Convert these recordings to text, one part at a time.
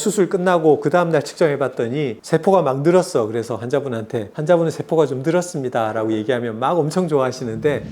수술 끝나고 그 다음날 측정해 봤더니 세포가 막 늘었어. 그래서 환자분한테 환자분은 세포가 좀 늘었습니다 라고 얘기하면 막 엄청 좋아하시는데,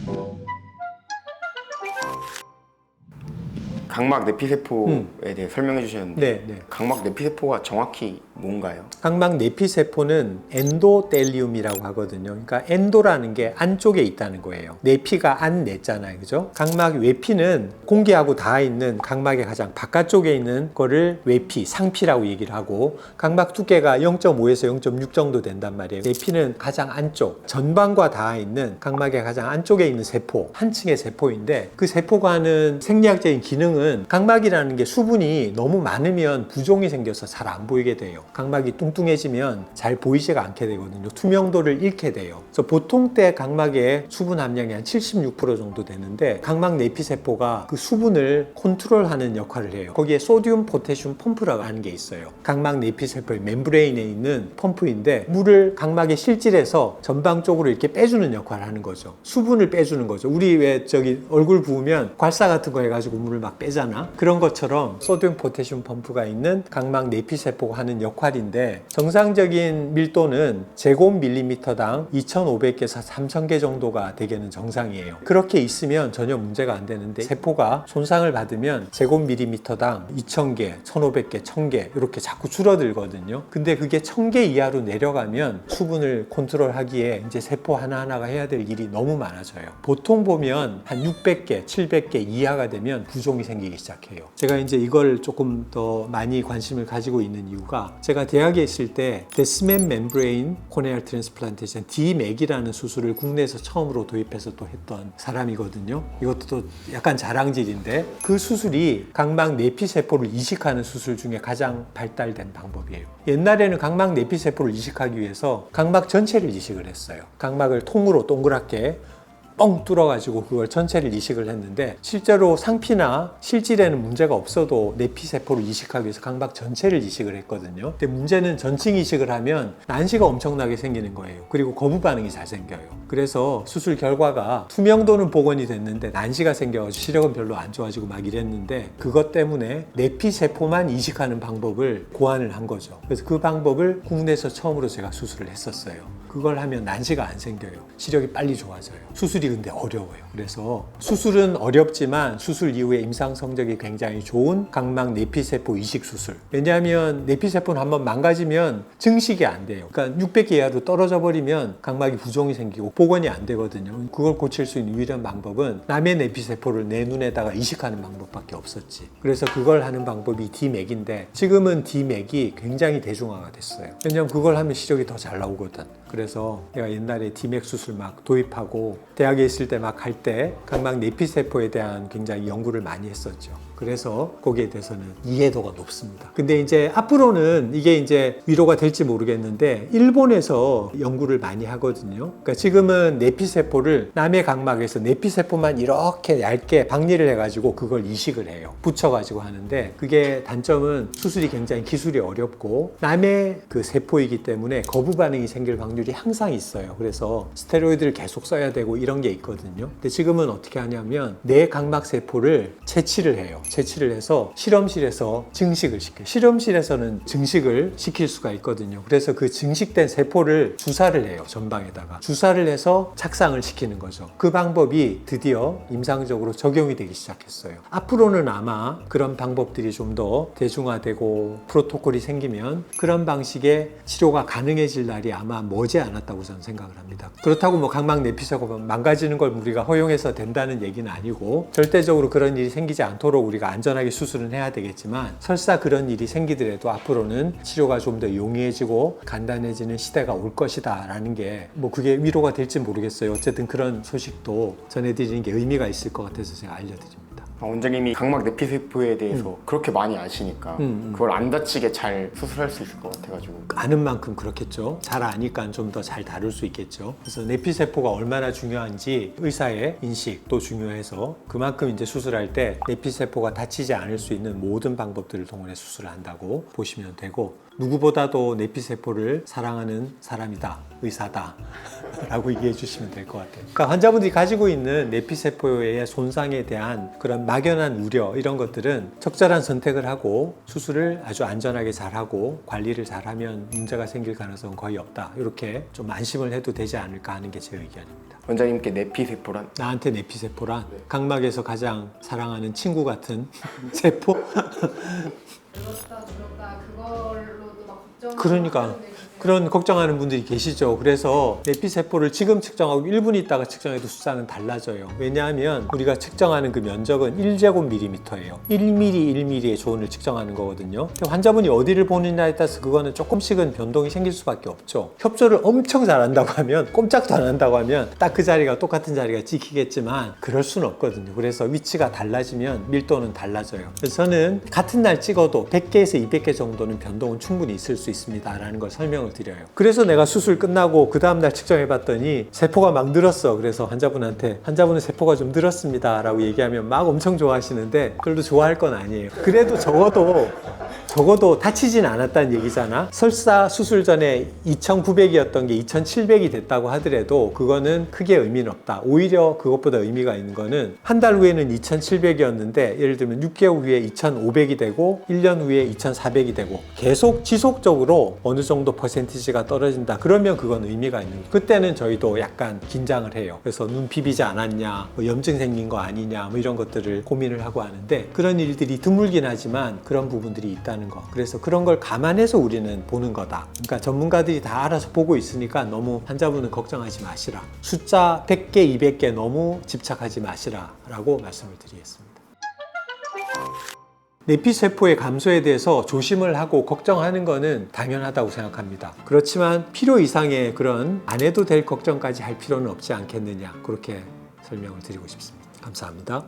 각막 내피세포에 대해 설명해 주셨는데 네. 각막 내피세포가 정확히 뭔가요? 각막 내피세포는 엔도텔리움이라고 하거든요. 그러니까 엔도라는 게 안쪽에 있다는 거예요. 내피가 안 냈잖아요. 그죠? 각막 외피는 공기하고 닿아 있는 각막의 가장 바깥쪽에 있는 거를 외피, 상피라고 얘기를 하고, 각막 두께가 0.5에서 0.6 정도 된단 말이에요. 내피는 가장 안쪽, 전방과 닿아 있는 각막의 가장 안쪽에 있는 세포, 한 층의 세포인데, 그 세포가 하는 생리학적인 기능은 각막이라는 게 수분이 너무 많으면 부종이 생겨서 잘 안 보이게 돼요. 각막이 뚱뚱해지면 잘 보이지가 않게 되거든요. 투명도를 잃게 돼요. 그래서 보통 때 각막의 수분 함량이 한 76% 정도 되는데, 각막 내피세포가 그 수분을 컨트롤하는 역할을 해요. 거기에 소듐 포태슘 펌프라고 하는 게 있어요. 각막 내피세포의 멤브레인에 있는 펌프인데, 물을 각막의 실질에서 전방 쪽으로 이렇게 빼주는 역할을 하는 거죠. 수분을 빼주는 거죠. 우리 왜 저기 얼굴 부으면 괄사 같은 거 해가지고 물을 막 빼잖아. 그런 것처럼 소듐 포태슘 펌프가 있는 각막 내피세포가 하는 역할인데, 정상적인 밀도는 제곱밀리미터당 2,500개에서 3,000개 정도가 되게는 정상이에요. 그렇게 있으면 전혀 문제가 안 되는데, 세포가 손상을 받으면 제곱밀리미터당 2,000개, 1,500개, 1,000개 이렇게 자꾸 줄어들거든요. 근데 그게 1,000개 이하로 내려가면 수분을 컨트롤하기에 이제 세포 하나하나가 해야 될 일이 너무 많아져요. 보통 보면 한 600개, 700개 이하가 되면 부종이 생기기 시작해요. 제가 이제 이걸 조금 더 많이 관심을 가지고 있는 이유가, 제가 대학에 있을 때 데스맨 멤브레인 코네알 트랜스플란테이션 DMAC이라는 수술을 국내에서 처음으로 도입해서 또 했던 사람이거든요. 이것도 또 약간 자랑질인데, 그 수술이 각막 내피세포를 이식하는 수술 중에 가장 발달된 방법이에요. 옛날에는 각막 내피세포를 이식하기 위해서 각막 전체를 이식을 했어요. 각막을 통으로 동그랗게 뻥 뚫어가지고 그걸 전체를 이식을 했는데, 실제로 상피나 실질에는 문제가 없어도 내피세포를 이식하기 위해서 각막 전체를 이식을 했거든요. 근데 문제는 전층 이식을 하면 난시가 엄청나게 생기는 거예요. 그리고 거부 반응이 잘 생겨요. 그래서 수술 결과가 투명도는 복원이 됐는데 난시가 생겨서 시력은 별로 안 좋아지고 막 이랬는데, 그것 때문에 내피세포만 이식하는 방법을 고안을 한 거죠. 그래서 그 방법을 국내에서 처음으로 제가 수술을 했었어요. 그걸 하면 난시가 안 생겨요. 시력이 빨리 좋아져요. 수술이 근데 어려워요. 그래서 수술은 어렵지만 수술 이후에 임상 성적이 굉장히 좋은 각막 내피세포 이식 수술. 왜냐하면 내피세포는 한번 망가지면 증식이 안 돼요. 그러니까 600개 이하로 떨어져 버리면 각막이 부종이 생기고 복원이 안 되거든요. 그걸 고칠 수 있는 유일한 방법은 남의 내피세포를 내 눈에다가 이식하는 방법밖에 없었지. 그래서 그걸 하는 방법이 DMAC인데, 지금은 DMAC이 굉장히 대중화가 됐어요. 왜냐하면 그걸 하면 시력이 더 잘 나오거든. 그래서 내가 옛날에 DMAC 수술 막 도입하고 대학에 있을 때 막 할 때 각막 내피세포에 대한 굉장히 연구를 많이 했었죠. 그래서 거기에 대해서는 이해도가 높습니다. 근데 이제 앞으로는 이게 이제 위로가 될지 모르겠는데, 일본에서 연구를 많이 하거든요. 그러니까 지금은 내피세포를 남의 각막에서 내피세포만 이렇게 얇게 박리를 해가지고 그걸 이식을 해요. 붙여가지고 하는데, 그게 단점은 수술이 굉장히 기술이 어렵고 남의 그 세포이기 때문에 거부 반응이 생길 확률이 항상 있어요. 그래서 스테로이드를 계속 써야 되고 이런 게 있거든요. 근데 지금은 어떻게 하냐면 내 각막 세포를 채취를 해요. 채취를 해서 실험실에서 증식을 시켜요. 실험실에서는 증식을 시킬 수가 있거든요. 그래서 그 증식된 세포를 주사를 해요. 전방에다가 주사를 해서 착상을 시키는 거죠. 그 방법이 드디어 임상적으로 적용이 되기 시작했어요. 앞으로는 아마 그런 방법들이 좀 더 대중화되고 프로토콜이 생기면 그런 방식의 치료가 가능해질 날이 아마 머지 않았다고 저는 생각을 합니다. 그렇다고 뭐 각막 내피세포가 망가지는 걸 우리가 허용해서 된다는 얘기는 아니고, 절대적으로 그런 일이 생기지 않도록 우리가 안전하게 수술은 해야 되겠지만, 설사 그런 일이 생기더라도 앞으로는 치료가 좀 더 용이해지고 간단해지는 시대가 올 것이다 라는 게, 뭐 그게 위로가 될지 모르겠어요. 어쨌든 그런 소식도 전해드리는 게 의미가 있을 것 같아서 제가 알려드립니다. 원장님이 각막 내피세포에 대해서 그렇게 많이 아시니까 그걸 안 다치게 잘 수술할 수 있을 것 같아가지고. 아는 만큼 그렇겠죠. 잘 아니까 좀 더 잘 다룰 수 있겠죠. 그래서 내피세포가 얼마나 중요한지 의사의 인식도 중요해서, 그만큼 이제 수술할 때 내피세포가 다치지 않을 수 있는 모든 방법들을 동원해 수술을 한다고 보시면 되고, 누구보다도 내피세포를 사랑하는 사람이다, 의사다 라고 얘기해 주시면 될 것 같아요. 그러니까 환자분들이 가지고 있는 내피세포의 손상에 대한 그런 막연한 우려 이런 것들은 적절한 선택을 하고 수술을 아주 안전하게 잘하고 관리를 잘하면 문제가 생길 가능성은 거의 없다. 이렇게 좀 안심을 해도 되지 않을까 하는 게 제 의견입니다. 원장님께 내피세포란? 나한테 내피세포란 각막에서 가장 사랑하는 친구 같은 세포? 늘었다 그걸로도 막 걱정. 그러니까 그런 걱정하는 분들이 계시죠. 그래서 내피세포를 지금 측정하고 1분 있다가 측정해도 숫자는 달라져요. 왜냐하면 우리가 측정하는 그 면적은 1제곱밀리미터예요. 1mm의 조원을 측정하는 거거든요. 환자분이 어디를 보느냐에 따라서 그거는 조금씩은 변동이 생길 수밖에 없죠. 협조를 엄청 잘한다고 하면, 꼼짝도 안 한다고 하면 딱 그 자리가 똑같은 자리가 찍히겠지만 그럴 수는 없거든요. 그래서 위치가 달라지면 밀도는 달라져요. 그래서 저는 같은 날 찍어도 100개에서 200개 정도는 변동은 충분히 있을 수 있습니다 라는 걸 설명을 드려요. 그래서 내가 수술 끝나고 그 다음날 측정해 봤더니 세포가 막 늘었어. 그래서 환자분한테 환자분은 세포가 좀 늘었습니다 라고 얘기하면 막 엄청 좋아하시는데 별로 좋아할 건 아니에요. 그래도 적어도 다치진 않았다는 얘기잖아. 설사 수술 전에 2,900이었던 게 2,700이 됐다고 하더라도 그거는 크게 의미는 없다. 오히려 그것보다 의미가 있는 거는 한 달 후에는 2,700이었는데 예를 들면 6개월 후에 2,500이 되고 1년 후에 2,400이 되고 계속 지속적으로 어느 정도 퍼센티지가 떨어진다. 그러면 그건 의미가 있는 거예요. 그때는 저희도 약간 긴장을 해요. 그래서 눈 비비지 않았냐, 뭐 염증 생긴 거 아니냐, 뭐 이런 것들을 고민을 하고 하는데 그런 일들이 드물긴 하지만 그런 부분들이 있다는 거. 그래서 그런 걸 감안해서 우리는 보는 거다. 그러니까 전문가들이 다 알아서 보고 있으니까 너무 환자분은 걱정하지 마시라. 숫자 100개, 200개 너무 집착하지 마시라 라고 말씀을 드리겠습니다. 내피세포의 감소에 대해서 조심을 하고 걱정하는 것은 당연하다고 생각합니다. 그렇지만 필요 이상의 그런 안 해도 될 걱정까지 할 필요는 없지 않겠느냐, 그렇게 설명을 드리고 싶습니다. 감사합니다.